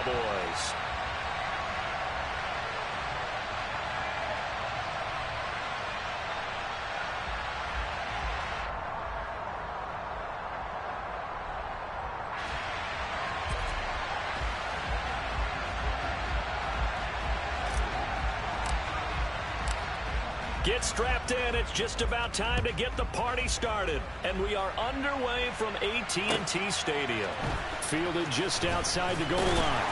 Cowboys. Get strapped in. It's just about time to get the party started. And we are underway from AT&T Stadium. Fielded just outside the goal line.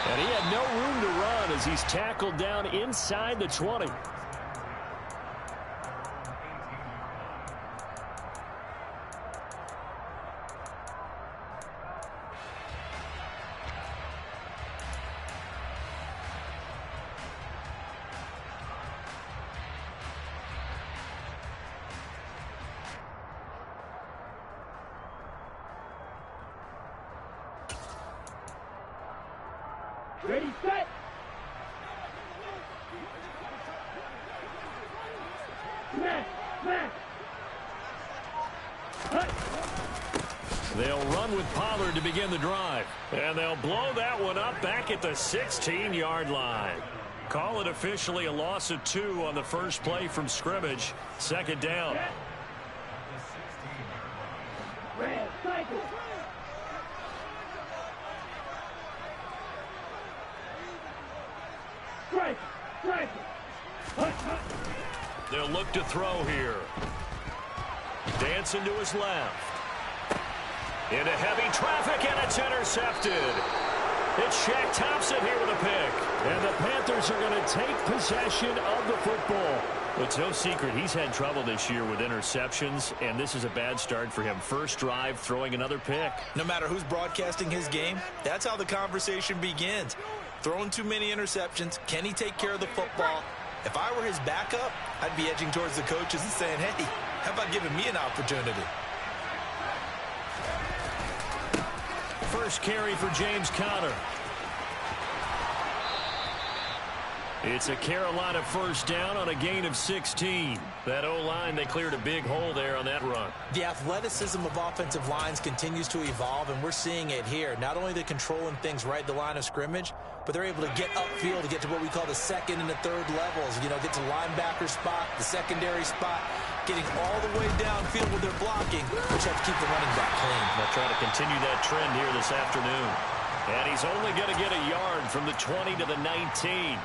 And he had no room to run as he's tackled down inside the 20. Ready, set. Smash, smash. They'll run with Pollard to begin the drive. And they'll blow that one up back at the 16-yard line. Call it officially a loss of 2 on the first play from scrimmage. Second down. Red cycle. Strike, strike. They'll look to throw here. Dancing to his left. Into heavy traffic, and it's intercepted. It's Shaq Thompson here with a pick. And the Panthers are going to take possession of the football. It's no secret he's had trouble this year with interceptions, and this is a bad start for him. First drive, throwing another pick. No matter who's broadcasting his game, that's how the conversation begins. Throwing too many interceptions. Can he take care of the football? If I were his backup, I'd be edging towards the coaches and saying, hey, how about giving me an opportunity? First carry for James Conner. It's a Carolina first down on a gain of 16. That O-line, they cleared a big hole there on that run. The athleticism of offensive lines continues to evolve, and we're seeing it here. Not only the controlling things right at the line of scrimmage, but they're able to get upfield to get to what we call the second and the third levels. You know, get to linebacker spot, the secondary spot, getting all the way downfield with their blocking, which helps keep the running back clean. They'll try to continue that trend here this afternoon. And he's only going to get a yard from the 20 to the 19.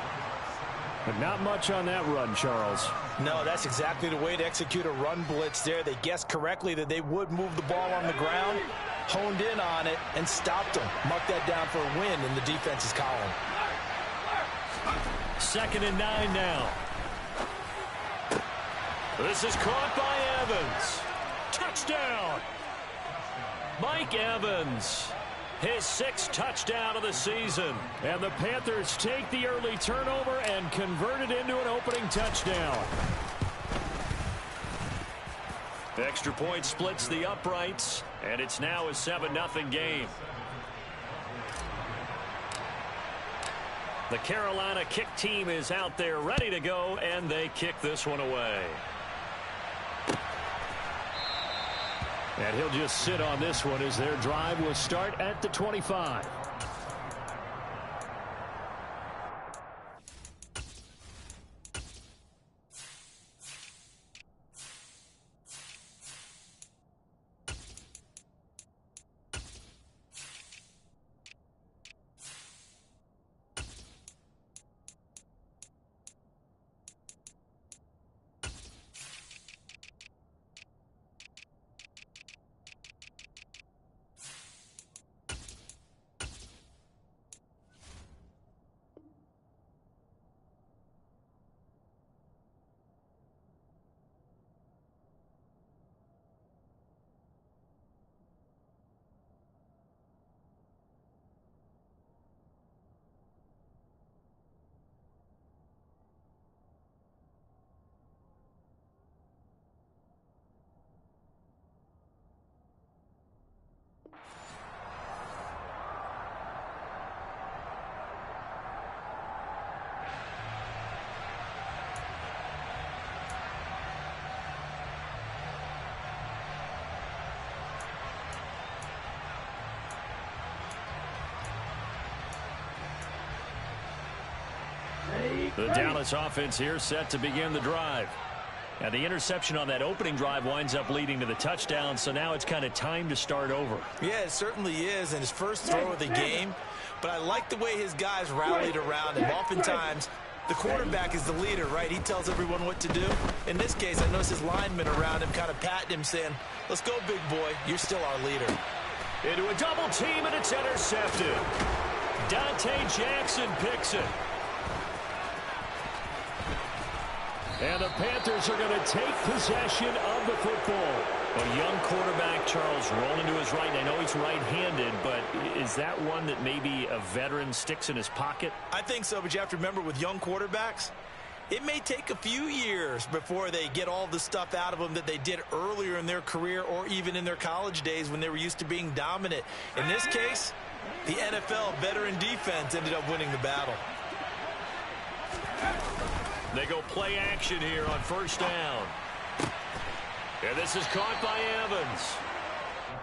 But not much on that run, Charles. No, that's exactly the way to execute a run blitz there. They guessed correctly that they would move the ball on the ground, honed in on it, and stopped them. Mark that down for a win in the defense's column. 2nd and 9 now. This is caught by Evans. Touchdown! Mike Evans. His 6th touchdown of the season. And the Panthers take the early turnover and convert it into an opening touchdown. The extra point splits the uprights, and it's now a 7-0 game. The Carolina kick team is out there ready to go, and they kick this one away. And he'll just sit on this one as their drive will start at the 25. The Dallas offense here set to begin the drive. And the interception on that opening drive winds up leading to the touchdown, so now it's kind of time to start over. Yeah, it certainly is, and his first throw of the game. But I like the way his guys rallied around him. Oftentimes, the quarterback is the leader, right? He tells everyone what to do. In this case, I noticed his linemen around him kind of patting him, saying, let's go, big boy. You're still our leader. Into a double team, and it's intercepted. Dante Jackson picks it. And the Panthers are going to take possession of the football. A young quarterback, Charles, rolling to his right. I know he's right-handed, but is that one that maybe a veteran sticks in his pocket? I think so, but you have to remember with young quarterbacks, it may take a few years before they get all the stuff out of them that they did earlier in their career or even in their college days when they were used to being dominant. In this case, the NFL veteran defense ended up winning the battle. They go play action here on first down. And this is caught by Evans.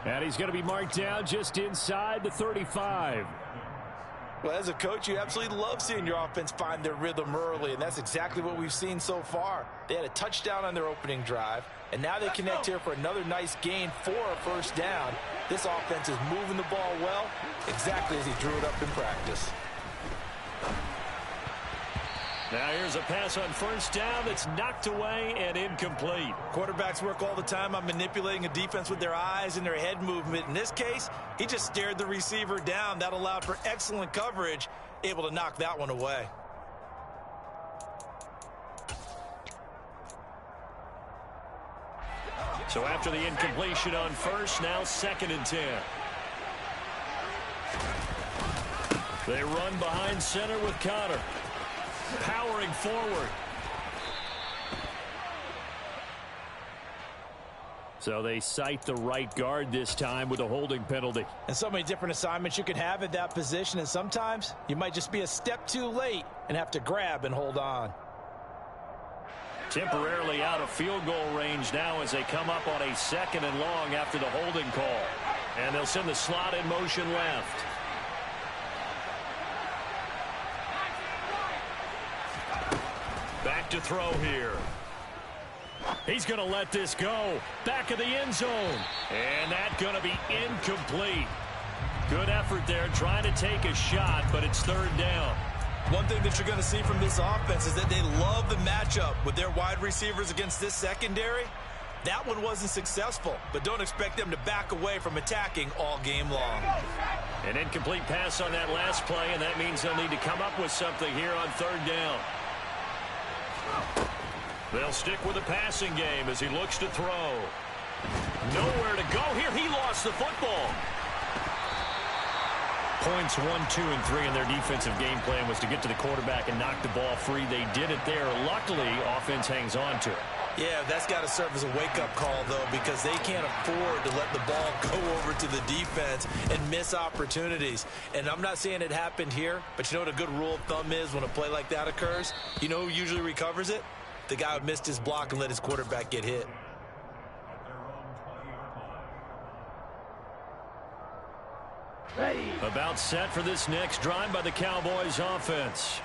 And he's going to be marked down just inside the 35. Well, as a coach, you absolutely love seeing your offense find their rhythm early, and that's exactly what we've seen so far. They had a touchdown on their opening drive, and now they connect here for another nice gain for a first down. This offense is moving the ball well, exactly as he drew it up in practice. Now here's a pass on first down that's knocked away and incomplete. Quarterbacks work all the time on manipulating a defense with their eyes and their head movement. In this case, he just stared the receiver down. That allowed for excellent coverage, able to knock that one away. So after the incompletion on first, now 2nd and 10. They run behind center with Connor. Powering forward. So they cite the right guard this time with a holding penalty. And so many different assignments you can have at that position, and sometimes you might just be a step too late and have to grab and hold on. Temporarily out of field goal range now as they come up on a 2nd and long after the holding call. And they'll send the slot in motion left. Back to throw here. He's going to let this go. Back of the end zone. And that's going to be incomplete. Good effort there trying to take a shot, but it's 3rd down. One thing that you're going to see from this offense is that they love the matchup with their wide receivers against this secondary. That one wasn't successful, but don't expect them to back away from attacking all game long. An incomplete pass on that last play, and that means they'll need to come up with something here on 3rd down. They'll stick with the passing game as he looks to throw. Nowhere to go here. He lost the football. Points 1, 2, and 3 in their defensive game plan was to get to the quarterback and knock the ball free. They did it there. Luckily, offense hangs on to it. Yeah, that's got to serve as a wake-up call, though, because they can't afford to let the ball go over to the defense and miss opportunities. And I'm not saying it happened here, but you know what a good rule of thumb is when a play like that occurs? You know who usually recovers it? The guy who missed his block and let his quarterback get hit. Ready. About set for this next drive by the Cowboys offense.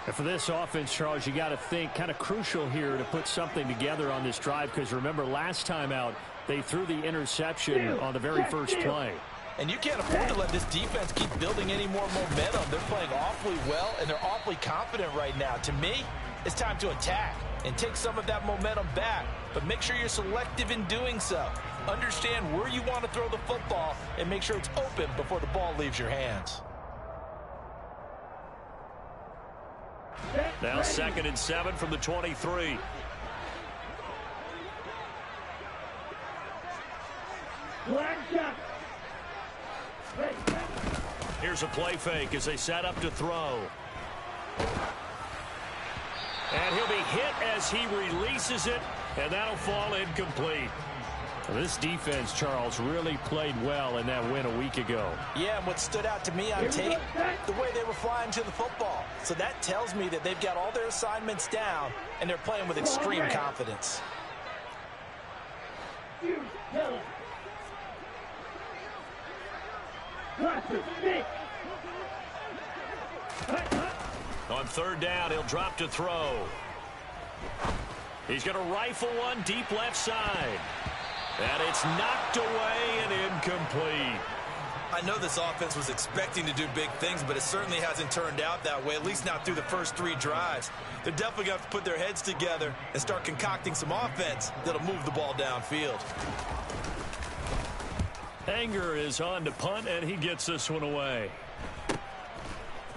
And for this offense, Charles, you got to think kind of crucial here to put something together on this drive, because remember last time out they threw the interception on the very first play. And you can't afford to let this defense keep building any more momentum. They're playing awfully well, and they're awfully confident right now. To me, it's time to attack and take some of that momentum back, but make sure you're selective in doing so. Understand where you want to throw the football and make sure it's open before the ball leaves your hands. Now 2nd and 7 from the 23. Black shot. Ready. Here's a play fake as they set up to throw. And he'll be hit as he releases it, and that'll fall incomplete. This defense, Charles, really played well in that win a week ago. Yeah, and what stood out to me on tape, the way they were flying to the football. So that tells me that they've got all their assignments down, and they're playing with extreme confidence. On third down, he'll drop to throw. He's going to rifle one deep left side. And it's knocked away and incomplete. I know this offense was expecting to do big things, but it certainly hasn't turned out that way, at least not through the first 3 drives. They're definitely going to have to put their heads together and start concocting some offense that'll move the ball downfield. Anger is on to punt, and he gets this one away.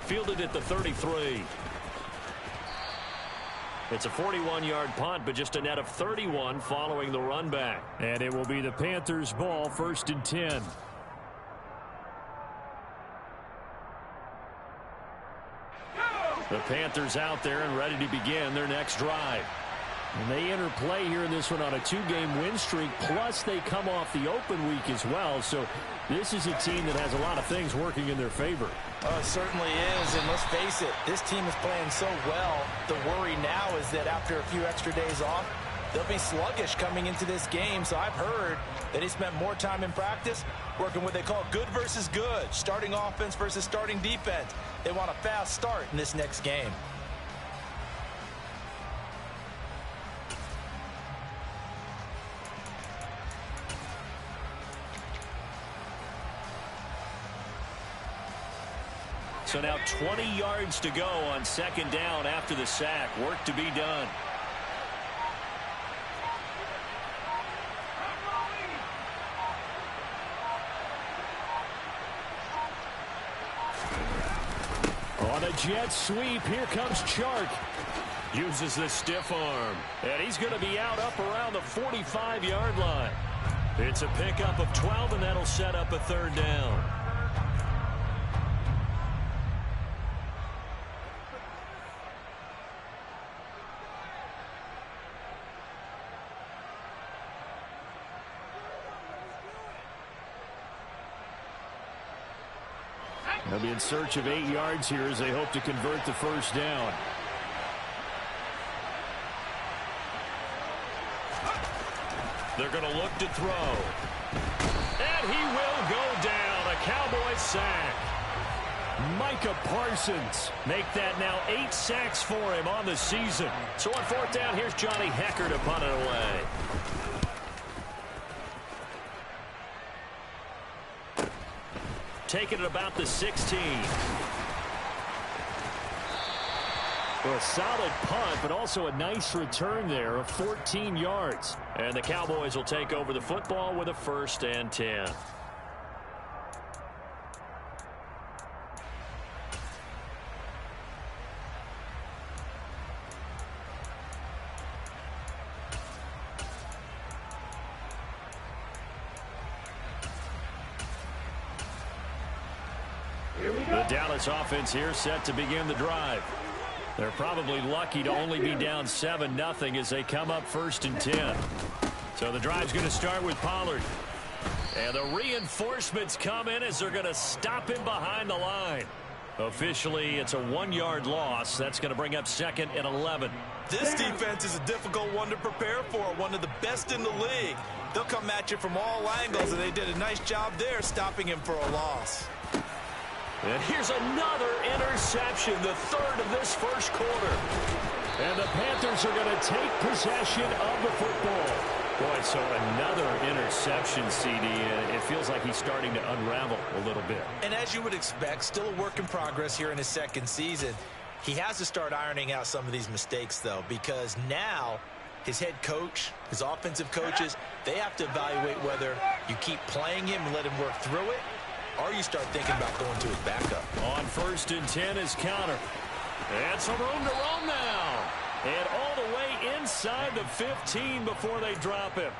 Fielded at the 33. It's a 41-yard punt, but just a net of 31 following the run back. And it will be the Panthers' ball, 1st and 10. The Panthers out there and ready to begin their next drive. And they enter play here in this one on a 2-game win streak, plus they come off the open week as well. So this is a team that has a lot of things working in their favor. Oh, it certainly is, and let's face it, this team is playing so well. The worry now is that after a few extra days off, they'll be sluggish coming into this game. So I've heard that he spent more time in practice working what they call good versus good, starting offense versus starting defense. They want a fast start in this next game. So now 20 yards to go on 2nd down after the sack. Work to be done. On a jet sweep, here comes Chark. Uses the stiff arm. And he's going to be out up around the 45-yard line. It's a pickup of 12, and that'll set up a 3rd down. They'll be in search of 8 yards here as they hope to convert the 1st down. They're going to look to throw. And he will go down. A Cowboys sack. Micah Parsons make that now 8 sacks for him on the season. So on 4th down, here's Johnny Hecker to punt it away. Taking it about the 16. Well, a solid punt, but also a nice return there of 14 yards. And the Cowboys will take over the football with a 1st and 10. The Dallas offense here set to begin the drive. They're probably lucky to only be down 7-0 as they come up 1st and 10. So the drive's going to start with Pollard. And the reinforcements come in as they're going to stop him behind the line. Officially, it's a 1-yard loss. That's going to bring up 2nd and 11. This defense is a difficult one to prepare for, one of the best in the league. They'll come at you from all angles, and they did a nice job there stopping him for a loss. And here's another interception, the 3rd of this 1st quarter. And the Panthers are going to take possession of the football. Boy, so another interception, CD. It feels like he's starting to unravel a little bit. And as you would expect, still a work in progress here in his 2nd season. He has to start ironing out some of these mistakes, though, because now his head coach, his offensive coaches, they have to evaluate whether you keep playing him and let him work through it, or you start thinking about going to his backup. On 1st and 10 is counter. And some room to roam now. And all the way inside the 15 before they drop him.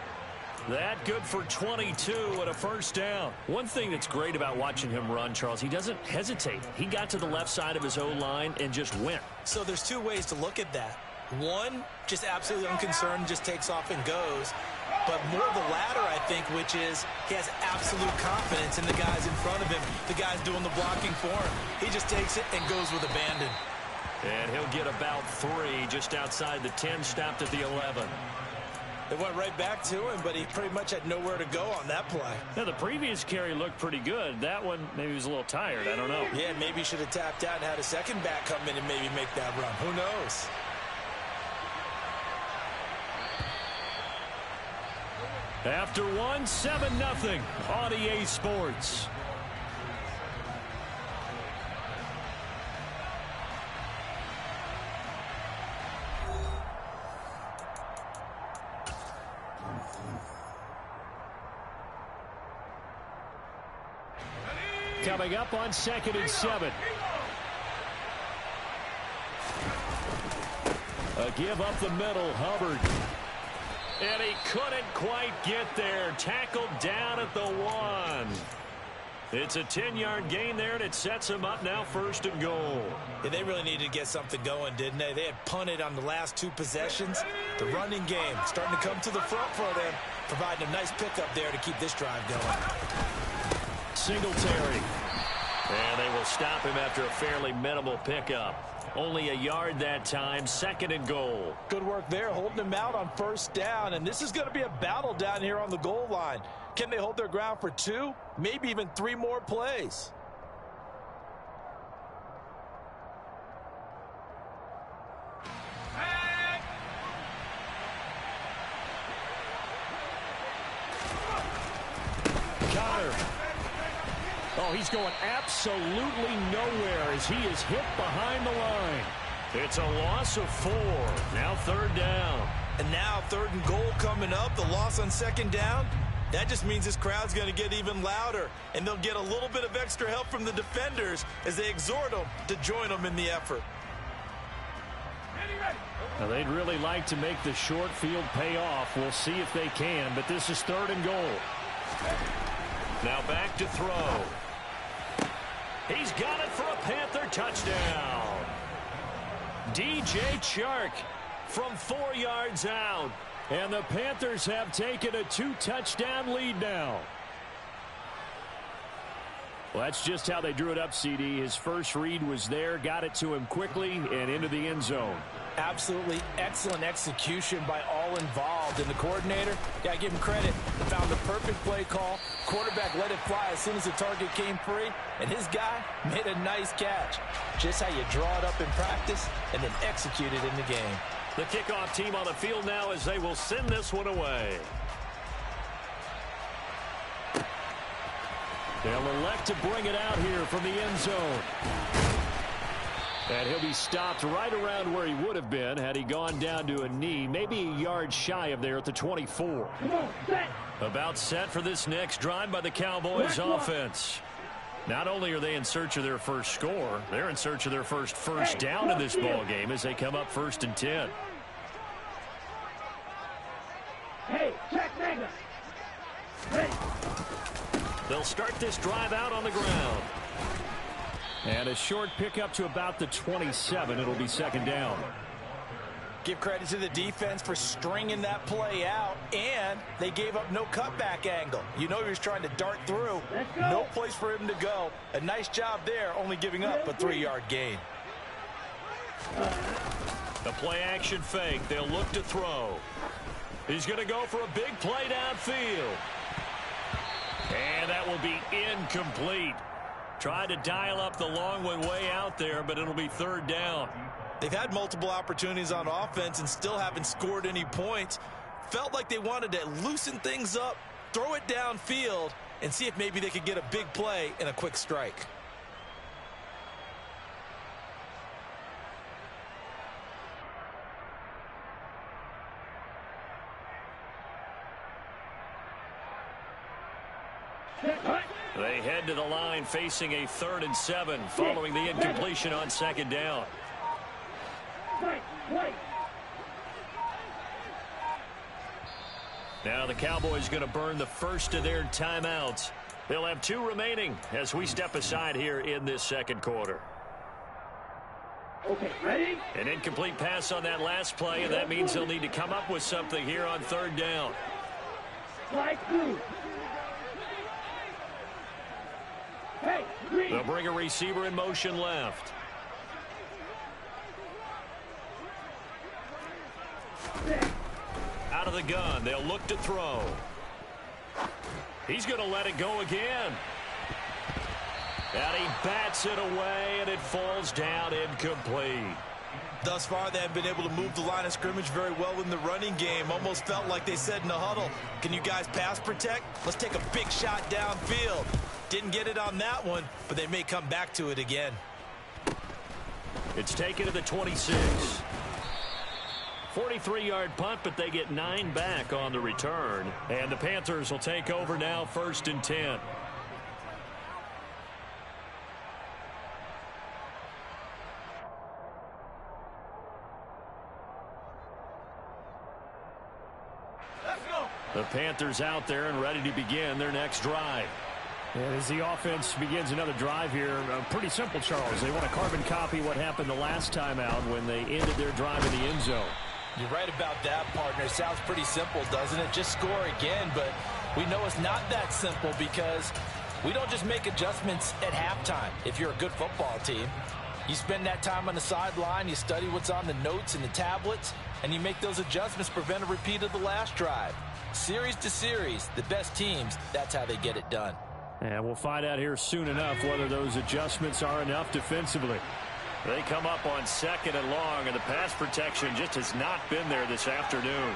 That good for 22 and a 1st down. One thing that's great about watching him run, Charles, he doesn't hesitate. He got to the left side of his O-line and just went. So there's 2 ways to look at that. One, just absolutely unconcerned, just takes off and goes. But more the latter, I think, which is he has absolute confidence in the guys in front of him, the guys doing the blocking for him. He just takes it and goes with abandon. And he'll get about 3 just outside the 10, stopped at the 11. It went right back to him, but he pretty much had nowhere to go on that play. Now, the previous carry looked pretty good. That one, maybe he was a little tired. I don't know. Yeah, maybe he should have tapped out and had a second back come in and maybe make that run. Who knows? After one, 7-0 on EA Sports. Coming up on 2nd and 7. A give up the middle, Hubbard. And he couldn't quite get there. Tackled down at the 1. It's a 10-yard gain there, and it sets him up now 1st and goal. Yeah, they really needed to get something going, didn't they? They had punted on the last 2 possessions. The running game starting to come to the front for them, providing a nice pickup there to keep this drive going. Singletary. And they will stop him after a fairly minimal pickup. Only a yard that time, 2nd and goal. Good work there, holding him out on 1st down. And this is going to be a battle down here on the goal line. Can they hold their ground for 2, maybe even 3 more plays? Oh, he's going absolutely nowhere as he is hit behind the line. It's a loss of 4. Now 3rd down. And now 3rd and goal coming up. The loss on 2nd down. That just means this crowd's going to get even louder. And they'll get a little bit of extra help from the defenders as they exhort them to join them in the effort. Now, they'd really like to make the short field pay off. We'll see if they can, but this is 3rd and goal. Now back to throw. He's got it for a Panther touchdown. DJ Chark from 4 yards out. And the Panthers have taken a 2-touchdown lead now. Well, that's just how they drew it up, CD. His first read was there, got it to him quickly, and into the end zone. Absolutely excellent execution by all involved. And the coordinator, got to give him credit, found the perfect play call. Quarterback let it fly as soon as the target came free. And his guy made a nice catch. Just how you draw it up in practice and then execute it in the game. The kickoff team on the field now as they will send this one away. They'll elect to bring it out here from the end zone. And he'll be stopped right around where he would have been had he gone down to a knee, maybe a yard shy of there at the 24. About set for this next drive by the Cowboys offense. Not only are they in search of their first score, they're in search of their first down in this ball game as they come up 1st and 10. Hey, check Mega. Ready. They'll start this drive out on the ground. And a short pickup to about the 27. It'll be 2nd down. Give credit to the defense for stringing that play out, and they gave up no cutback angle. You know he was trying to dart through. No place for him to go. A nice job there, only giving up a 3-yard gain. The play action fake. They'll look to throw. He's going to go for a big play downfield. And that will be incomplete. Tried to dial up the long one way out there, but it'll be 3rd down. They've had multiple opportunities on offense and still haven't scored any points. Felt like they wanted to loosen things up, throw it downfield, and see if maybe they could get a big play and a quick strike. They head to the line facing a 3rd and 7 following the incompletion on 2nd down. Now the Cowboys going to burn the first of their timeouts. They'll have 2 remaining as we step aside here in this 2nd quarter. Okay, ready? An incomplete pass on that last play, and that means they'll need to come up with something here on 3rd down. Slide through. Hey, green. They'll bring a receiver in motion left. Out of the gun. They'll look to throw. He's going to let it go again. And he bats it away, and it falls down incomplete. Thus far, they have been able to move the line of scrimmage very well in the running game. Almost felt like they said in the huddle, can you guys pass protect? Let's take a big shot downfield. Didn't get it on that one, but they may come back to it again. It's taken to the 26. 43-yard punt, but they get 9 back on the return. And the Panthers will take over now, 1st and 10. The Panthers out there and ready to begin their next drive. And as the offense begins another drive here, pretty simple, Charles. They want to carbon copy what happened the last time out when they ended their drive in the end zone. You're right about that, partner. Sounds pretty simple, doesn't it? Just score again, but we know it's not that simple because we don't just make adjustments at halftime. If you're a good football team, you spend that time on the sideline, you study what's on the notes and the tablets, and you make those adjustments to prevent a repeat of the last drive. Series to series, the best teams, that's how they get it done. And we'll find out here soon enough whether those adjustments are enough defensively. They come up on 2nd and long, and the pass protection just has not been there this afternoon.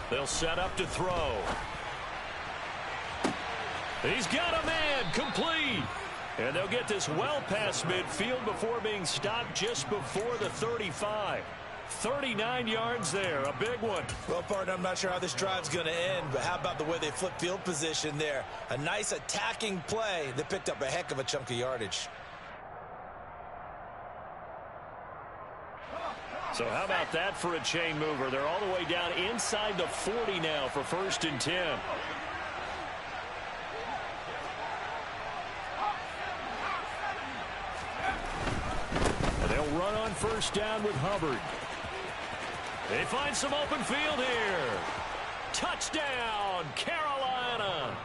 They'll set up to throw. He's got a man, complete. And they'll get this well past midfield before being stopped just before the 35. 39 yards there, a big one. Well, partner, I'm not sure how this drive's going to end, but how about the way they flip field position there? A nice attacking play that picked up a heck of a chunk of yardage. So how about that for a chain mover? They're all the way down inside the 40 now for 1st and 10. And they'll run on 1st down with Hubbard. They find some open field here. Touchdown, Carolina.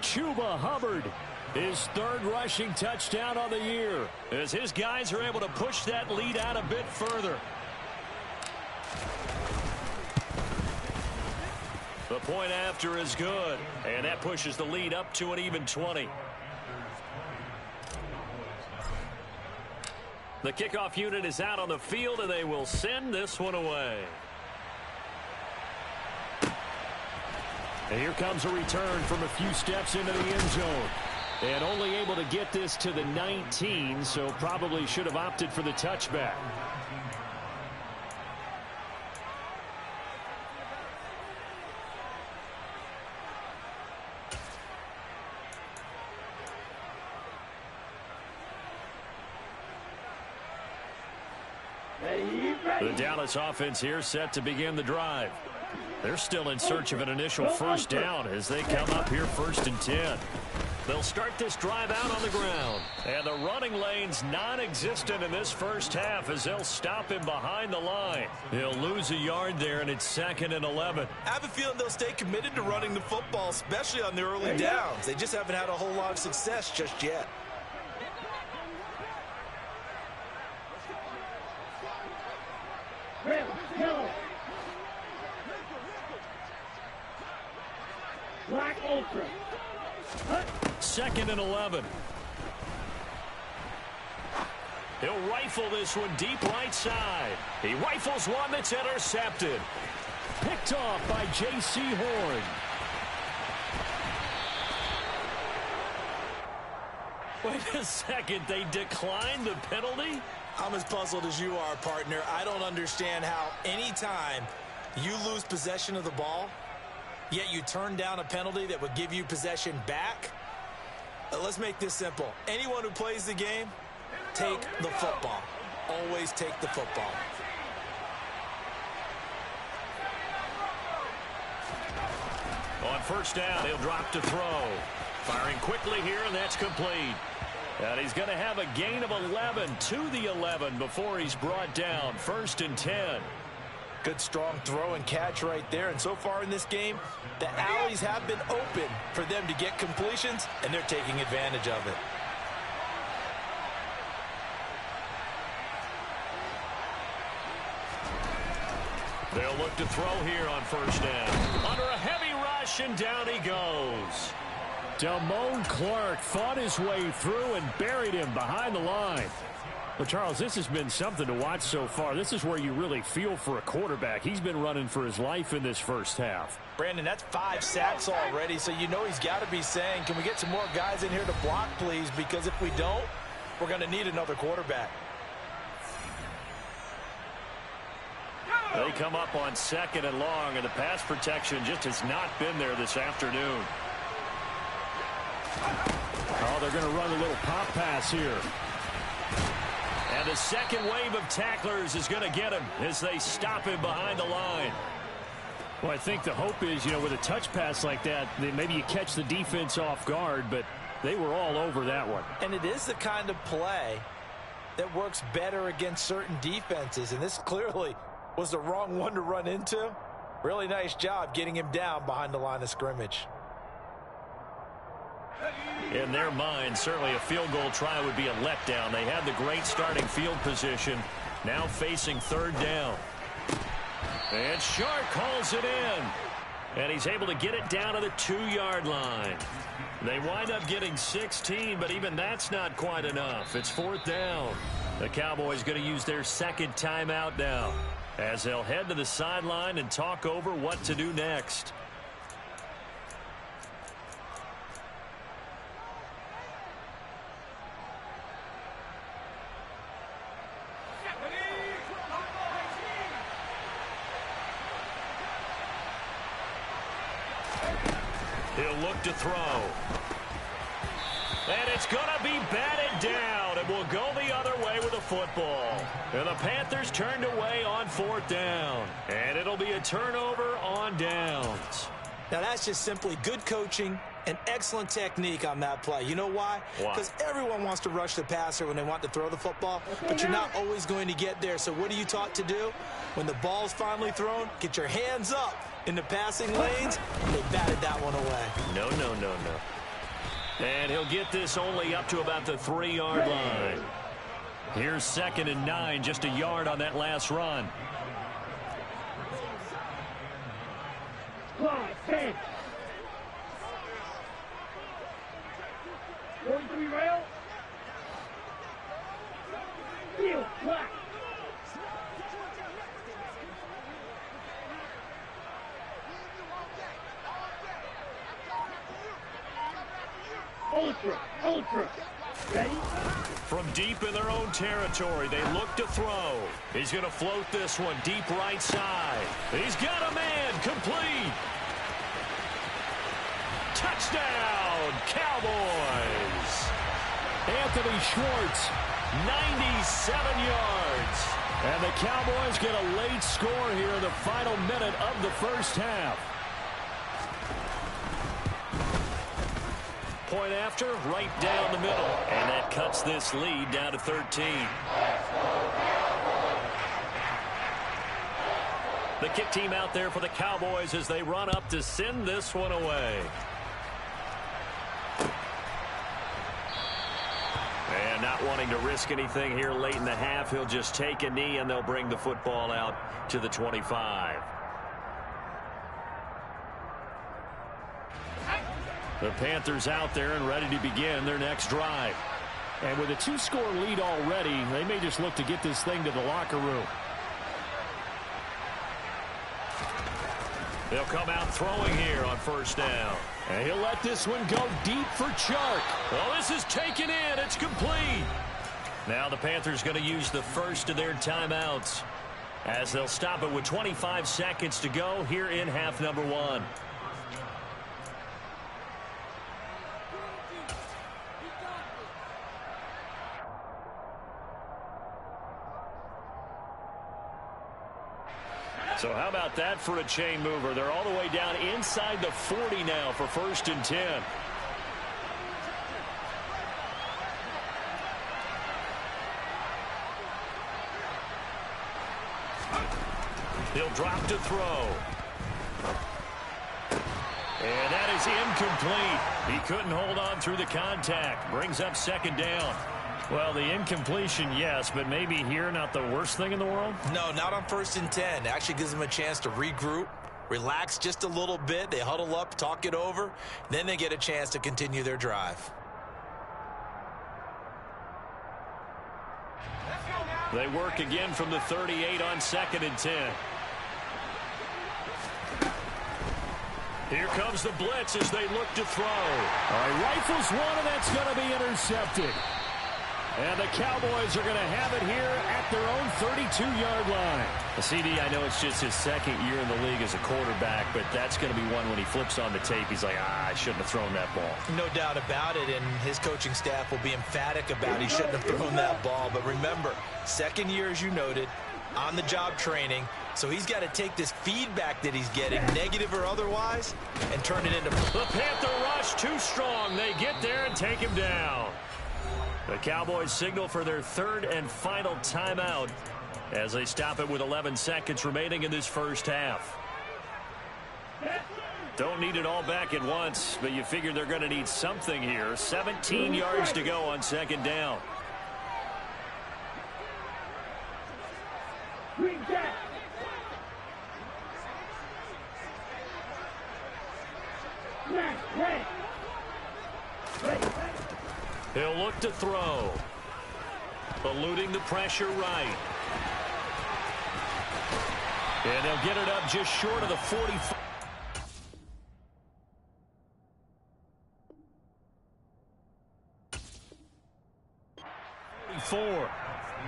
Chuba Hubbard, his 3rd rushing touchdown on the year, as his guys are able to push that lead out a bit further. The point after is good, and that pushes the lead up to an even 20. The kickoff unit is out on the field, and they will send this one away. And here comes a return from a few steps into the end zone. And only able to get this to the 19, so probably should have opted for the touchback. The Dallas offense here set to begin the drive. They're still in search of an initial 1st down as they come up here 1st and 10. They'll start this drive out on the ground. And the running lane's non-existent in this first half as they'll stop him behind the line. He'll lose a yard there, and it's 2nd and 11. I have a feeling they'll stay committed to running the football, especially on the early downs. They just haven't had a whole lot of success just yet. Red, yellow. Black ultra. 2nd and 11. He'll rifle this one deep right side. He rifles one that's intercepted. Picked off by J.C. Horn. Wait a second, they declined the penalty? I'm as puzzled as you are, partner. I don't understand how anytime you lose possession of the ball, yet you turn down a penalty that would give you possession back. Let's make this simple. Anyone who plays the game, take the football. Always take the football. On 1st down, he'll drop to throw. Firing quickly here, and that's complete. And he's going to have a gain of 11 to the 11 before he's brought down. 1st and 10. Good strong throw and catch right there. And so far in this game, the alleys have been open for them to get completions, and they're taking advantage of it. to throw here on first down. Under a heavy rush, and down he goes. Damone Clark fought his way through and buried him behind the line. Well, Charles, this has been something to watch so far. This is where you really feel for a quarterback. He's been running for his life in this first half. Brandon, that's 5 sacks already, so you know he's got to be saying, can we get some more guys in here to block, please? Because if we don't, we're going to need another quarterback. They come up on 2nd and long, and the pass protection just has not been there this afternoon. Oh, they're going to run a little pop pass here. And the second wave of tacklers is going to get him as they stop him behind the line. Well, I think the hope is, with a touch pass like that, maybe you catch the defense off guard, but they were all over that one. And it is the kind of play that works better against certain defenses, and this clearly was the wrong one to run into. Really nice job getting him down behind the line of scrimmage. In their mind, certainly a field goal try would be a letdown. They had the great starting field position, now facing 3rd down. And Shark calls it in. And he's able to get it down to the 2-yard line. They wind up getting 16, but even that's not quite enough. It's 4th down. The Cowboys going to use their 2nd timeout now, as they'll head to the sideline and talk over what to do next. He'll look to throw. And it's going to be batted down, and will go the other way with the football. And the Panthers turned away on 4th down. And it'll be a turnover on downs. Now, that's just simply good coaching and excellent technique on that play. You know why? Because everyone wants to rush the passer when they want to throw the football, but you're not always going to get there. So what are you taught to do? When the ball's finally thrown, get your hands up in the passing lanes, and they batted that one away. No. And he'll get this only up to about the 3-yard line. Here's 2nd and 9, just a yard on that last run. Fly, 10. Going to be rail. Field, flat. Ultra. Ready? From deep in their own territory, they look to throw. He's going to float this one deep right side. He's got a man, complete. Touchdown, Cowboys. Anthony Schwartz, 97 yards. and the Cowboys get a late score here in the final minute of the first half. Point after, right down the middle. And that cuts this lead down to 13. The kick team out there for the Cowboys as they run up to send this one away. And not wanting to risk anything here late in the half, he'll just take a knee and they'll bring the football out to the 25. The Panthers out there and ready to begin their next drive. And with a 2-score lead already, they may just look to get this thing to the locker room. They'll come out throwing here on first down. And he'll let this one go deep for Chark. Well, this is taken in. It's complete. Now the Panthers going to use the first of their timeouts as they'll stop it with 25 seconds to go here in half number 1. So how about that for a chain mover? They're all the way down inside the 40 now for 1st and 10. He'll drop to throw. And that is incomplete. He couldn't hold on through the contact. Brings up 2nd down. Well, the incompletion, yes, but maybe here not the worst thing in the world? No, not on 1st and 10. It actually gives them a chance to regroup, relax just a little bit. They huddle up, talk it over. Then they get a chance to continue their drive. They work again from the 38 on 2nd and 10. Here comes the blitz as they look to throw. All right, rifles one, and that's going to be intercepted. And the Cowboys are going to have it here at their own 32-yard line. CD, I know it's just his 2nd year in the league as a quarterback, but that's going to be one when he flips on the tape. He's like, I shouldn't have thrown that ball. No doubt about it, and his coaching staff will be emphatic about he shouldn't have thrown that ball. But remember, 2nd year, as you noted, on-the-job training. So he's got to take this feedback that he's getting, negative or otherwise, and turn it into... The Panther rush too strong. They get there and take him down. The Cowboys signal for their 3rd and final timeout as they stop it with 11 seconds remaining in this first half. Don't need it all back at once, but you figure they're going to need something here. 17 yards to go on 2nd down. Green Jack. He'll look to throw. Eluding the pressure right. And they'll get it up just short of the 45.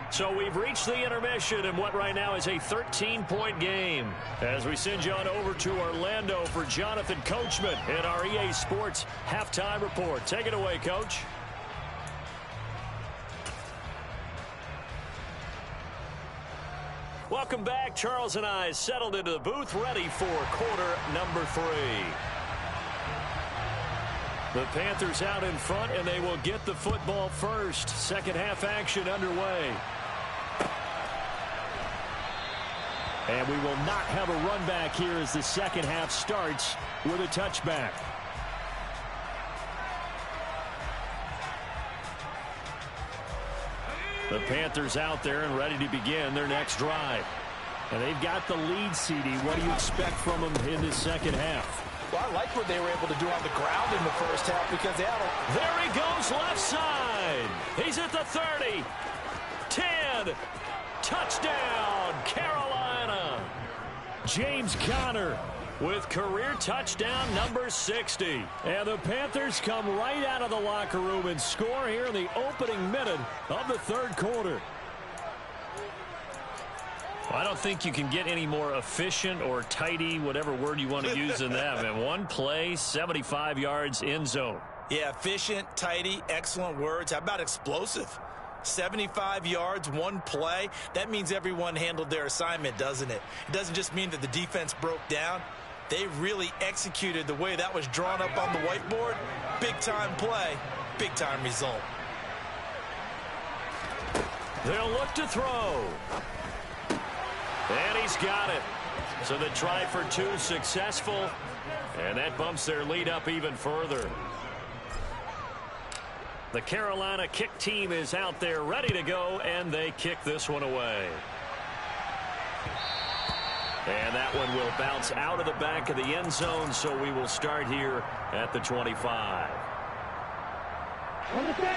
So we've reached the intermission in what right now is a 13-point game. As we send you on over to Orlando for Jonathan Coachman in our EA Sports Halftime Report. Take it away, Coach. Welcome back. Charles and I settled into the booth, ready for quarter number 3. The Panthers out in front, and they will get the football first. Second half action underway. And we will not have a run back here as the second half starts with a touchback. The Panthers out there and ready to begin their next drive. And they've got the lead, CD. What do you expect from them in this second half? Well, I like what they were able to do on the ground in the first half because they had a... There he goes, left side. He's at the 30. 10. Touchdown, Carolina. James Conner with career touchdown number 60. And the Panthers come right out of the locker room and score here in the opening minute of the third quarter. Well, I don't think you can get any more efficient or tidy, whatever word you want to use in that. Man, one play, 75 yards, end zone. Yeah, efficient, tidy, excellent words. How about explosive? 75 yards, one play. That means everyone handled their assignment, doesn't it? It doesn't just mean that the defense broke down. They really executed the way that was drawn up on the whiteboard. Big-time play, big-time result. They'll look to throw. And he's got it. So the try for 2 successful. And that bumps their lead up even further. The Carolina kick team is out there ready to go, and they kick this one away. And that one will bounce out of the back of the end zone, so we will start here at the 25.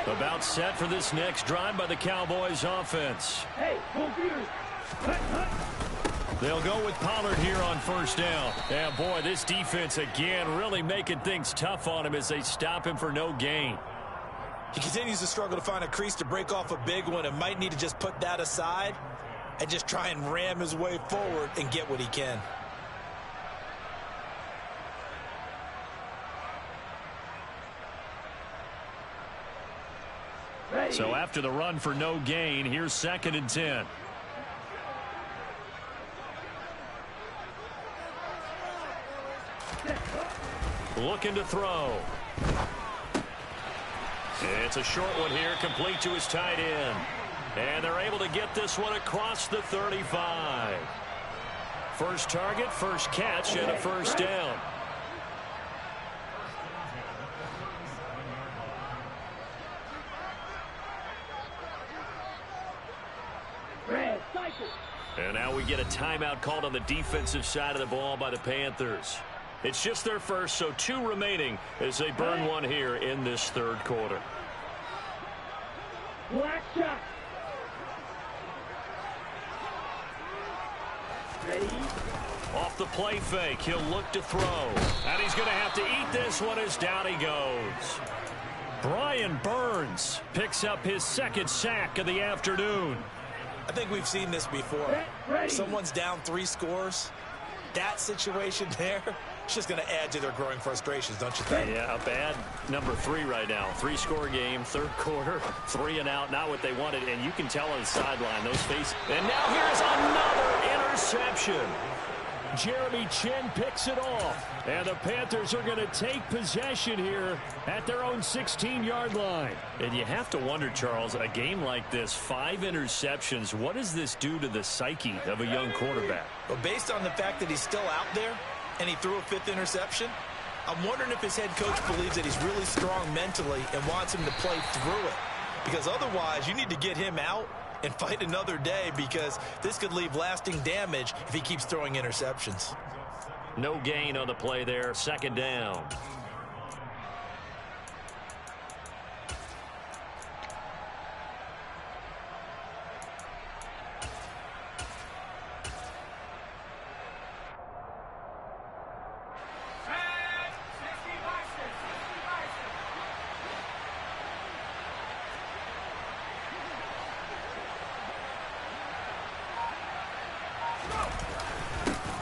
About set for this next drive by the Cowboys offense. Hey, computer. They'll go with Pollard here on first down. And boy, this defense again really making things tough on him as they stop him for no gain. He continues to struggle to find a crease to break off a big one and might need to just put that aside and just try and ram his way forward and get what he can. So after the run for no gain, here's 2nd and 10. Looking to throw. It's a short one here, complete to his tight end. And they're able to get this one across the 35. First target, first catch, and a first down. And now we get a timeout called on the defensive side of the ball by the Panthers. It's just their first, so 2 remaining as they burn one here in this third quarter. Black shot. Ready? Off the play fake, he'll look to throw. And he's going to have to eat this one as down he goes. Brian Burns picks up his 2nd sack of the afternoon. I think we've seen this before. Someone's down 3 scores. That situation there, it's just going to add to their growing frustrations, don't you think? Yeah, a bad number 3 right now. 3-score game, third quarter, 3 and out, not what they wanted. And you can tell on the sideline, those faces. And now here's another interception. Jeremy Chin picks it off. And the Panthers are going to take possession here at their own 16-yard line. And you have to wonder, Charles, a game like this, 5 interceptions, what does this do to the psyche of a young quarterback? But based on the fact that he's still out there and he threw a 5th interception, I'm wondering if his head coach believes that he's really strong mentally and wants him to play through it. Because otherwise, you need to get him out and fight another day, because this could leave lasting damage if he keeps throwing interceptions. No gain on the play there, 2nd down.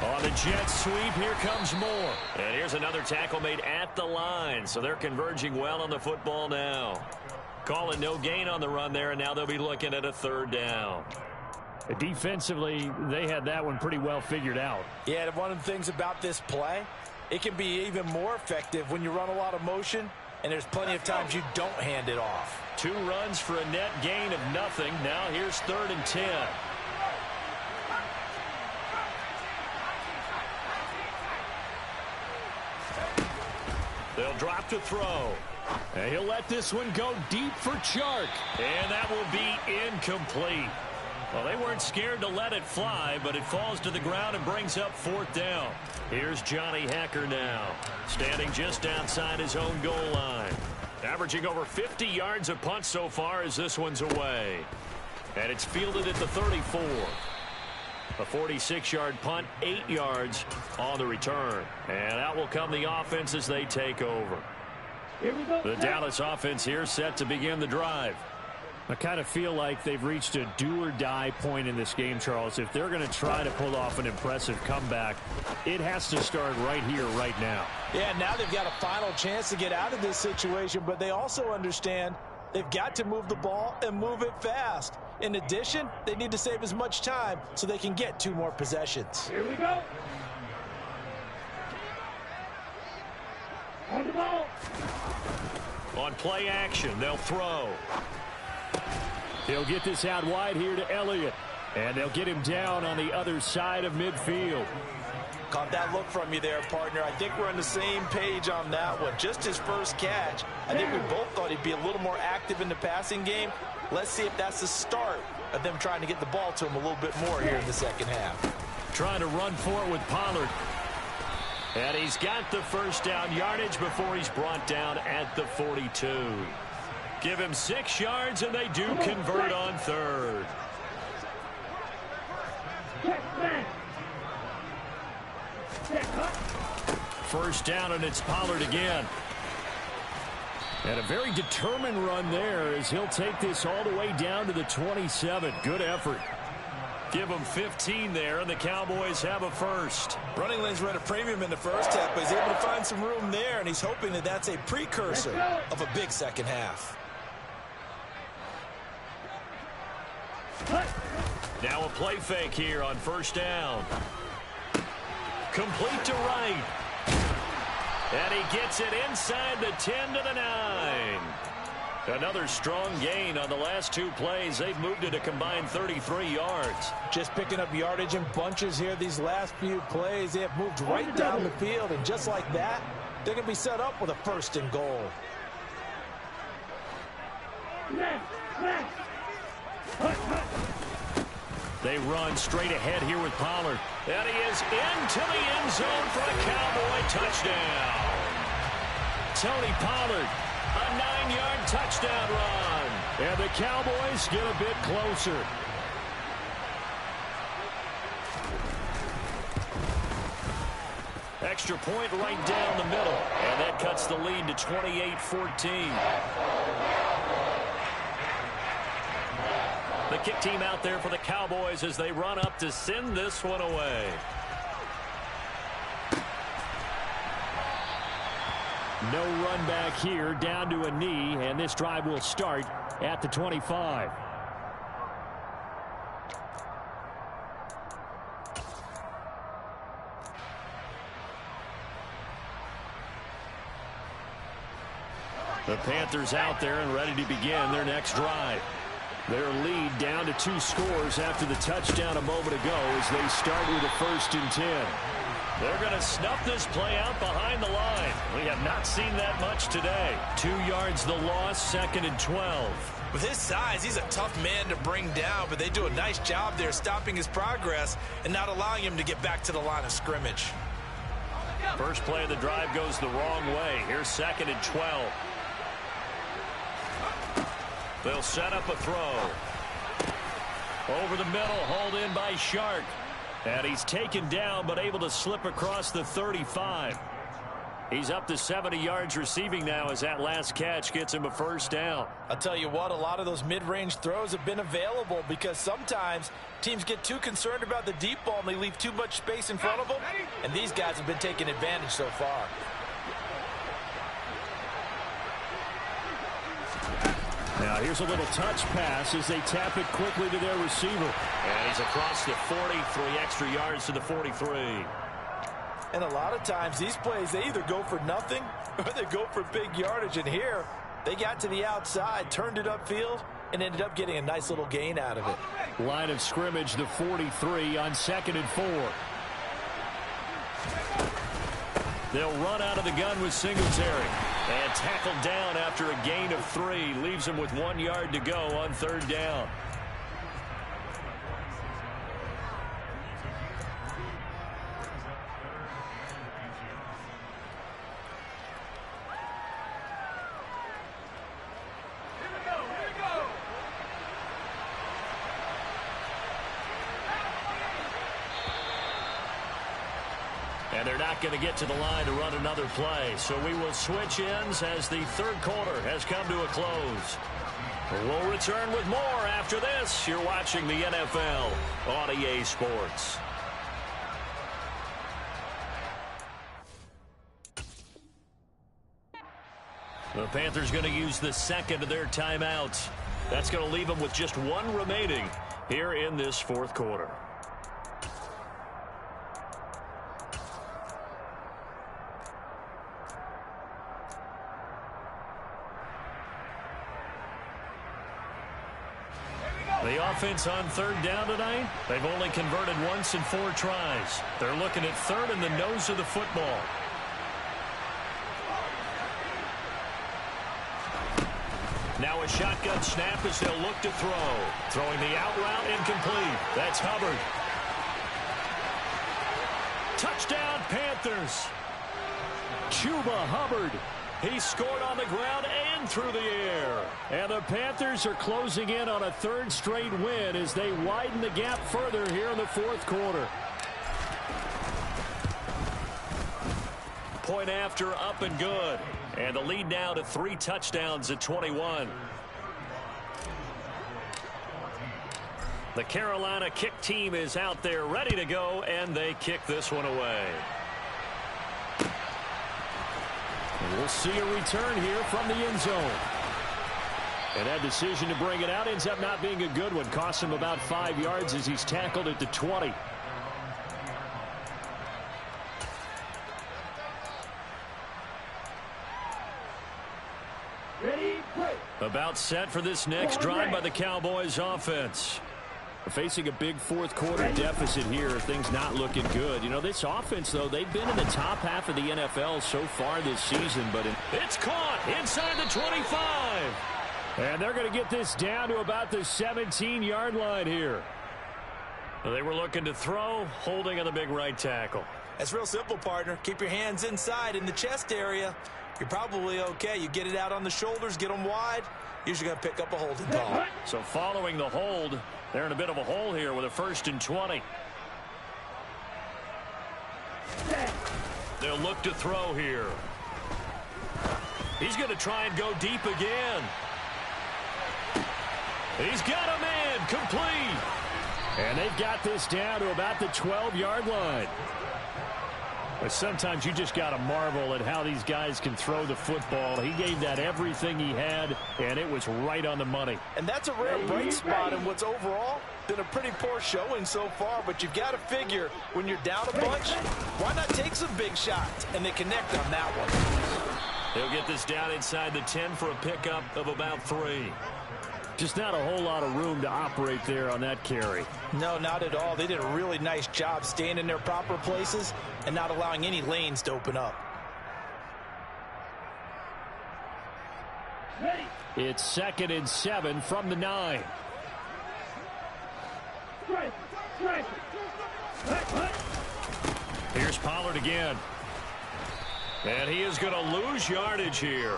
On the jet sweep, here comes more. And here's another tackle made at the line, so they're converging well on the football now. Calling no gain on the run there, and now they'll be looking at a 3rd down. Defensively, they had that one pretty well figured out. Yeah, one of the things about this play, it can be even more effective when you run a lot of motion, and there's plenty of times you don't hand it off. 2 runs for a net gain of nothing. Now here's 3rd and 10. They'll drop to throw. And he'll let this one go deep for Chark. And that will be incomplete. Well, they weren't scared to let it fly, but it falls to the ground and brings up 4th down. Here's Johnny Hacker now, standing just outside his own goal line. Averaging over 50 yards a punt so far as this one's away. And it's fielded at the 34. A 46-yard punt, 8 yards on the return. And out will come the offense as they take over. Here we go. The Dallas offense here set to begin the drive. I kind of feel like they've reached a do-or-die point in this game, Charles. If they're going to try to pull off an impressive comeback, it has to start right here, right now. Yeah, now they've got a final chance to get out of this situation, but they also understand they've got to move the ball and move it fast. In addition, they need to save as much time so they can get 2 more possessions. Here we go. On the ball. On play action, they'll throw. They'll get this out wide here to Elliott. And they'll get him down on the other side of midfield. Caught that look from you there, partner. I think we're on the same page on that one. Just his first catch. I think we both thought he'd be a little more active in the passing game. Let's see if that's the start of them trying to get the ball to him a little bit more here in the second half. Trying to run for it with Pollard. And he's got the first down yardage before he's brought down at the 42. Give him 6 yards, and they do convert on 3rd. First down, and it's Pollard again. And a very determined run there as he'll take this all the way down to the 27. Good effort. Give him 15 there, and the Cowboys have a first. Running lanes were at a premium in the first half, but he's able to find some room there, and he's hoping that that's a precursor of a big second half. Now a play fake here on first down. Complete to right. And he gets it inside the 10 to the 9. Another strong gain on the last 2 plays. They've moved it a combined 33 yards. Just picking up yardage in bunches here these last few plays. They have moved right down the field, and just like that, they're going to be set up with a 1st and goal. They run straight ahead here with Pollard. And he is into the end zone for a Cowboy touchdown. Tony Pollard, a 9-yard touchdown run. And the Cowboys get a bit closer. Extra point right down the middle. And that cuts the lead to 28-14. The kick team out there for the Cowboys as they run up to send this one away. No run back here, down to a knee, and this drive will start at the 25. The Panthers out there and ready to begin their next drive. Their lead down to 2 scores after the touchdown a moment ago as they start with a 1st and 10. They're going to snuff this play out behind the line. We have not seen that much today. 2 yards the loss, 2nd and 12. With his size, he's a tough man to bring down, but they do a nice job there stopping his progress and not allowing him to get back to the line of scrimmage. First play of the drive goes the wrong way. Here's 2nd and 12. They'll set up a throw. Over the middle, hauled in by Shark. And he's taken down, but able to slip across the 35. He's up to 70 yards receiving now as that last catch gets him a 1st down. I'll tell you what, a lot of those mid-range throws have been available because sometimes teams get too concerned about the deep ball and they leave too much space in front of them. And these guys have been taking advantage so far. Now here's a little touch pass as they tap it quickly to their receiver. And he's across the 40, 3 extra yards to the 43. And a lot of times these plays, they either go for nothing or they go for big yardage. And here, they got to the outside, turned it upfield, and ended up getting a nice little gain out of it. Line of scrimmage, the 43 on 2nd and 4. They'll run out of the gun with Singletary. And tackled down after a gain of 3. Leaves him with 1 yard to go on 3rd down. And they're not going to get to the line to run another play. So we will switch ends as the 3rd quarter has come to a close. We'll return with more after this. You're watching the NFL on EA Sports. The Panthers going to use the 2nd of their timeouts. That's going to leave them with just 1 remaining here in this 4th quarter. The offense on 3rd down tonight, they've only converted once in 4 tries. They're looking at 3rd in the nose of the football. Now a shotgun snap as they'll look to throw. Throwing the out route incomplete. That's Hubbard. Touchdown Panthers. Chuba Hubbard. He scored on the ground and through the air. And the Panthers are closing in on a 3rd straight win as they widen the gap further here in the 4th quarter. Point after, up and good. And the lead now to 3 touchdowns at 21. The Carolina kick team is out there ready to go, and they kick this one away. And we'll see a return here from the end zone. And that decision to bring it out ends up not being a good one. Costs him about 5 yards as he's tackled at the 20. Ready, play. About set for this next drive by the Cowboys offense. Facing a big 4th quarter deficit here. Things not looking good. You know, this offense, though, they've been in the top half of the NFL so far this season. But it's caught inside the 25. And they're going to get this down to about the 17-yard line here. They were looking to throw, holding on the big right tackle. It's real simple, partner. Keep your hands inside in the chest area. You're probably okay. You get it out on the shoulders, get them wide. Usually going to pick up a holding call. So following the hold, they're in a bit of a hole here with a 1st and 20. They'll look to throw here. He's going to try and go deep again. He's got a man, complete. And they've got this down to about the 12-yard line. But sometimes you just got to marvel at how these guys can throw the football. He gave that everything he had, and it was right on the money. And that's a rare bright spot in what's overall been a pretty poor showing so far. But you've got to figure when you're down a bunch, why not take some big shots? And they connect on that one. He'll get this down inside the 10 for a pickup of about 3. Just not a whole lot of room to operate there on that carry. No, not at all. They did a really nice job staying in their proper places and not allowing any lanes to open up. It's 2nd and 7 from the 9. Here's Pollard again. And he is going to lose yardage here.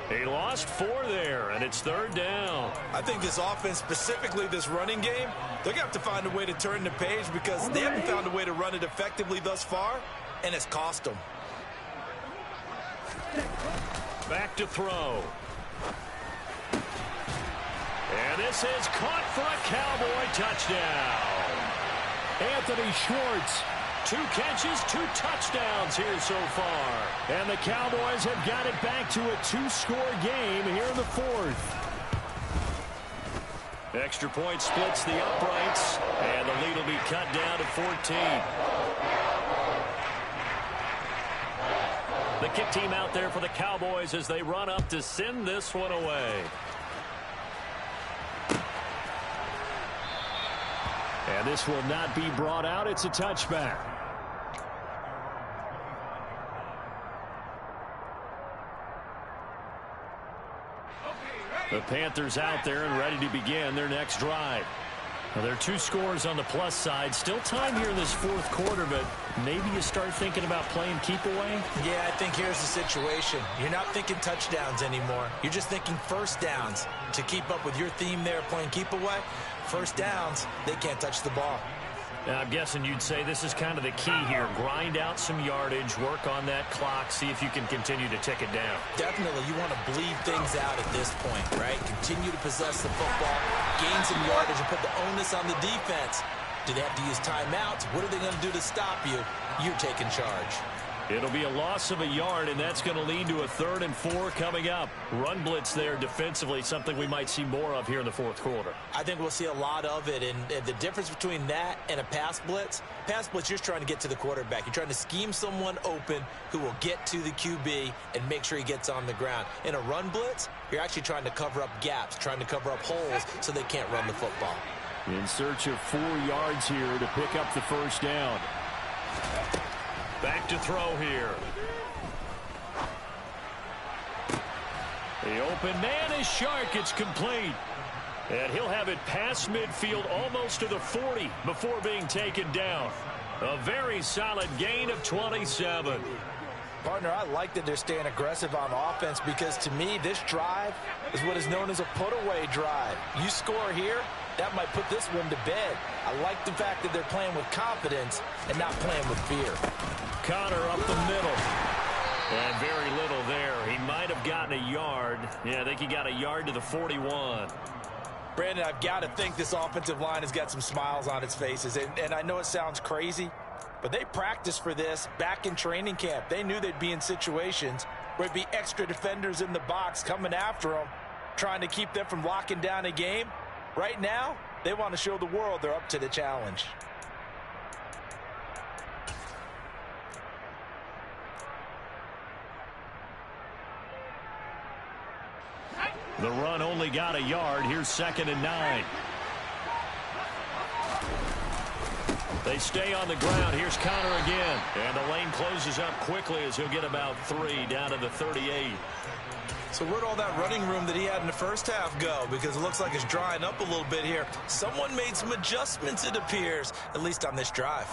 He lost 4 there, and it's 3rd down. I think this offense, specifically this running game, they're going to have to find a way to turn the page because they haven't found a way to run it effectively thus far, and it's cost them. Back to throw. And this is caught for a Cowboy touchdown. Anthony Schwartz. 2 catches, 2 touchdowns here so far. And the Cowboys have got it back to a 2-score game here in the 4th. Extra point splits the uprights, and the lead will be cut down to 14. The kick team out there for the Cowboys as they run up to send this one away. And this will not be brought out. It's a touchback. The Panthers out there and ready to begin their next drive. Now, there are 2 scores on the plus side. Still time here in this 4th quarter, but maybe you start thinking about playing keep away? Yeah, I think here's the situation. You're not thinking touchdowns anymore. You're just thinking first downs. To keep up with your theme there, playing keep away, first downs, they can't touch the ball. Now, I'm guessing you'd say this is kind of the key here. Grind out some yardage, work on that clock, see if you can continue to tick it down. Definitely, you want to bleed things out at this point, right? Continue to possess the football, gain some yardage, and put the onus on the defense. Do they have to use timeouts? What are they going to do to stop you? You're taking charge. It'll be a loss of a yard, and that's going to lead to a 3rd and 4 coming up. Run blitz there defensively, something we might see more of here in the 4th quarter. I think we'll see a lot of it, and the difference between that and a pass blitz, you're just trying to get to the quarterback. You're trying to scheme someone open who will get to the QB and make sure he gets on the ground. In a run blitz, you're actually trying to cover up gaps, trying to cover up holes so they can't run the football. In search of 4 yards here to pick up the 1st down. Back to throw here. The open man is Shark. It's complete. And he'll have it past midfield almost to the 40 before being taken down. A very solid gain of 27. Partner, I like that they're staying aggressive on offense because to me, this drive is what is known as a put-away drive. You score here, that might put this one to bed. I like the fact that they're playing with confidence and not playing with fear. Connor up the middle. And very little there. He might have gotten a yard. Yeah, I think he got a yard to the 41. Brandon, I've got to think this offensive line has got some smiles on its faces. And I know it sounds crazy, but they practiced for this back in training camp. They knew they'd be in situations where it'd be extra defenders in the box coming after them, trying to keep them from locking down a game. Right now, they want to show the world they're up to the challenge. The run only got a yard. Here's 2nd and 9. They stay on the ground. Here's Connor again. And the lane closes up quickly as he'll get about 3 down to the 38. So where'd all that running room that he had in the first half go? Because it looks like it's drying up a little bit here. Someone made some adjustments, it appears, at least on this drive.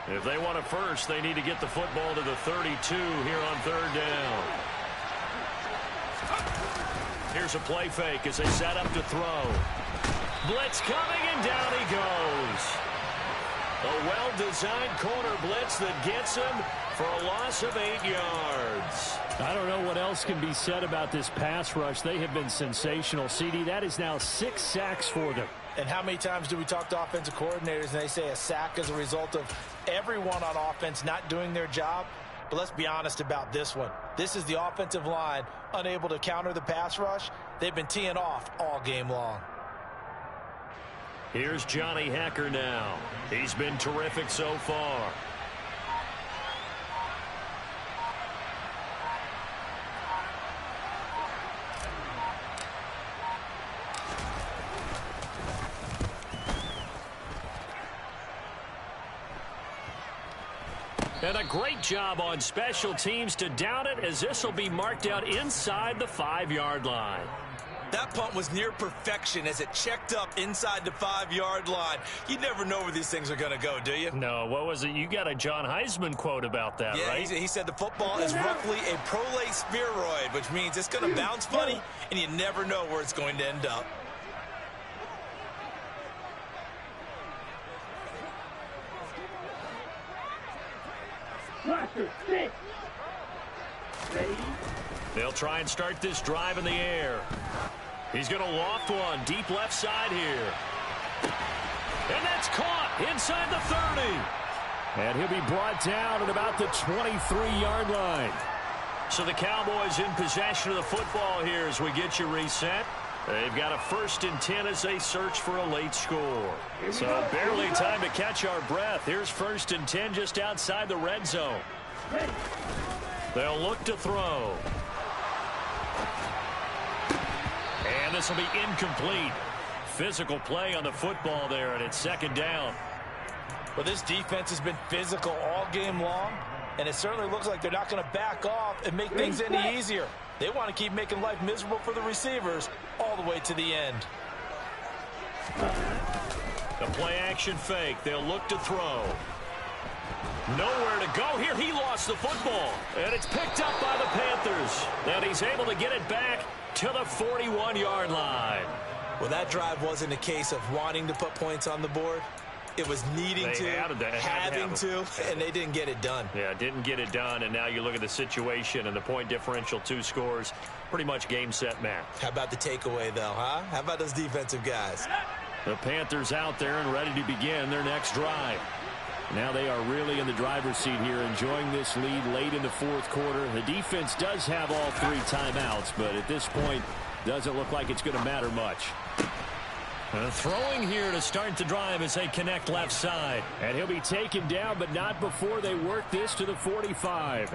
If they want a first, they need to get the football to the 32 here on 3rd down. Here's a play fake as they set up to throw. Blitz coming, and down he goes. A well-designed corner blitz that gets him for a loss of 8 yards. I don't know what else can be said about this pass rush. They have been sensational. CD, that is now 6 sacks for them. And how many times do we talk to offensive coordinators and they say a sack is a result of everyone on offense not doing their job? But let's be honest about this one. This is the offensive line unable to counter the pass rush. They've been teeing off all game long. Here's Johnny Hacker now. He's been terrific so far. And a great job on special teams to down it, as this will be marked out inside the 5-yard line. That punt was near perfection as it checked up inside the 5-yard line. You never know where these things are going to go, do you? No, what was it? You got a John Heisman quote about that, yeah, right? He said the football is roughly a prolate spheroid, which means it's going to bounce funny, and you never know where it's going to end up. They'll try and start this drive in the air. He's going to loft one deep left side here. And that's caught inside the 30. And he'll be brought down at about the 23-yard line. So the Cowboys in possession of the football here as we get you reset. They've got a 1st and 10 as they search for a late score. So barely time to catch our breath. Here's 1st and 10 just outside the red zone. They'll look to throw. And this will be incomplete. Physical play on the football there, and it's 2nd down. Well, this defense has been physical all game long, and it certainly looks like they're not going to back off and make things any easier. They want to keep making life miserable for the receivers all the way to the end. The play action fake. They'll look to throw. Nowhere to go here. He lost the football, and it's picked up by the Panthers. And he's able to get it back to the 41-yard line. Well, that drive wasn't a case of wanting to put points on the board. It was needing having to, and they didn't get it done. Yeah, didn't get it done, and now you look at the situation and the point differential, 2 scores, pretty much game, set, match. How about the takeaway, though, huh? How about those defensive guys? The Panthers out there and ready to begin their next drive. Now they are really in the driver's seat here, enjoying this lead late in the 4th quarter. The defense does have all 3 timeouts, but at this point, doesn't look like it's going to matter much. Throwing here to start the drive as they connect left side. And he'll be taken down, but not before they work this to the 45.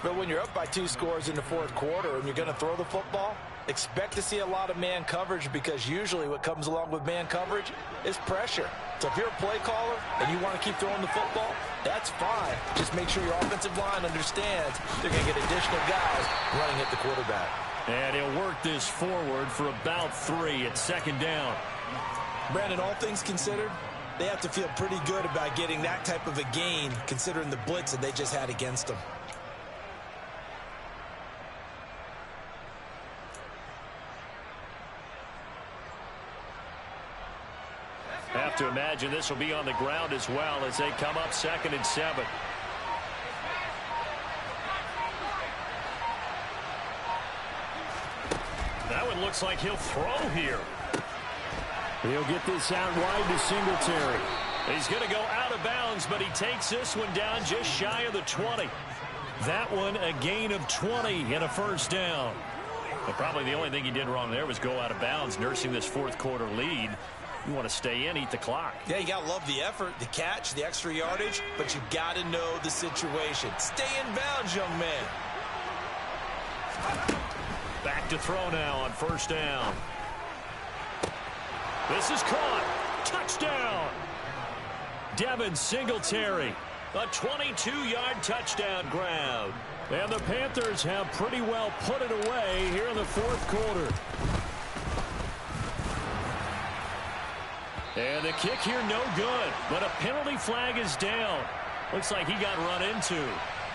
But when you're up by 2 scores in the 4th quarter and you're going to throw the football, expect to see a lot of man coverage, because usually what comes along with man coverage is pressure. So if you're a play caller and you want to keep throwing the football, that's fine. Just make sure your offensive line understands they're going to get additional guys running at the quarterback. And he'll work this forward for about 3 at 2nd down. Brandon, all things considered, they have to feel pretty good about getting that type of a gain, considering the blitz that they just had against them. Have to imagine this will be on the ground as well as they come up 2nd and 7. That one looks like he'll throw here. He'll get this out wide to Singletary. He's going to go out of bounds, but he takes this one down just shy of the 20. That one a gain of 20 and a 1st down. But probably the only thing he did wrong there was go out of bounds, nursing this 4th quarter lead. You want to stay in, eat the clock. Yeah, you got to love the effort, the catch, the extra yardage, but you got to know the situation. Stay in bounds, young man. Back to throw now on 1st down. This is caught. Touchdown. Devin Singletary. A 22-yard touchdown grab. And the Panthers have pretty well put it away here in the fourth quarter. And the kick here no good, but a penalty flag is down. Looks like he got run into.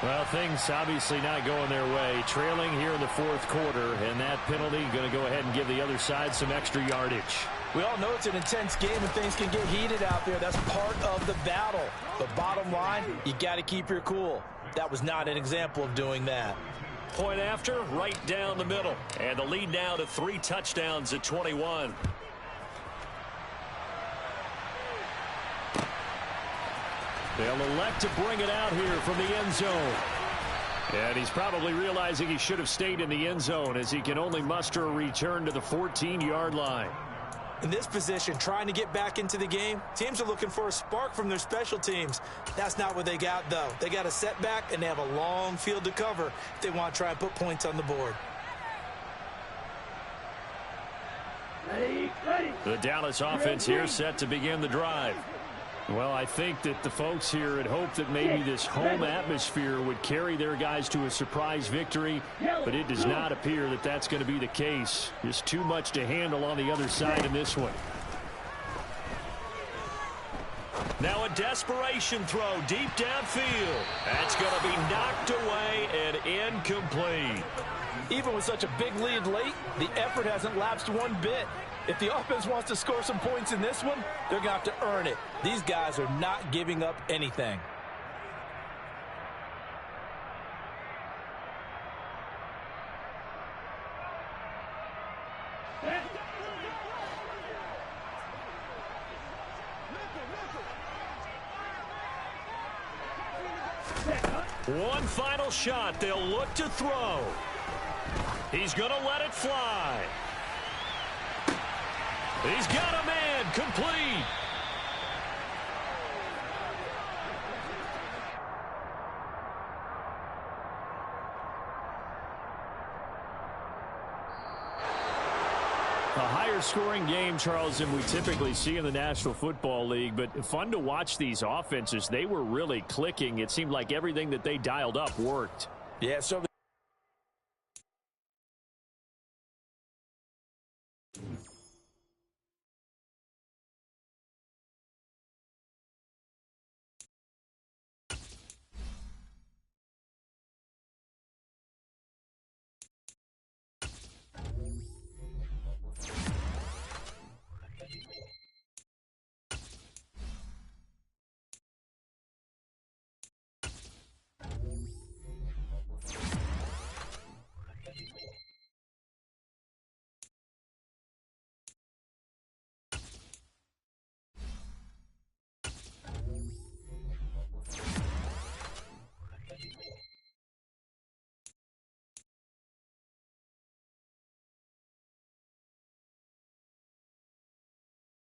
Well, things obviously not going their way. Trailing here in the fourth quarter, and that penalty going to go ahead and give the other side some extra yardage. We all know it's an intense game and things can get heated out there. That's part of the battle. But bottom line, you got to keep your cool. That was not an example of doing that. Point after, right down the middle. And the lead now to 3 touchdowns at 21. They'll elect to bring it out here from the end zone. And he's probably realizing he should have stayed in the end zone as he can only muster a return to the 14-yard line. In this position, trying to get back into the game, teams are looking for a spark from their special teams. That's not what they got, though. They got a setback, and they have a long field to cover if they want to try and put points on the board. Ready. The Dallas offense here set to begin the drive. Well, I think that the folks here had hoped that maybe this home atmosphere would carry their guys to a surprise victory, but it does not appear that that's going to be the case. Just too much to handle on the other side in this one. Now a desperation throw deep downfield. That's going to be knocked away and incomplete. Even with such a big lead late, the effort hasn't lapsed one bit. If the offense wants to score some points in this one, they're going to have to earn it. These guys are not giving up anything. One final shot. They'll look to throw. He's going to let it fly. He's got a man, complete. A higher scoring game, Charles, than we typically see in the National Football League, but fun to watch these offenses. They were really clicking. It seemed like everything that they dialed up worked. Yeah, so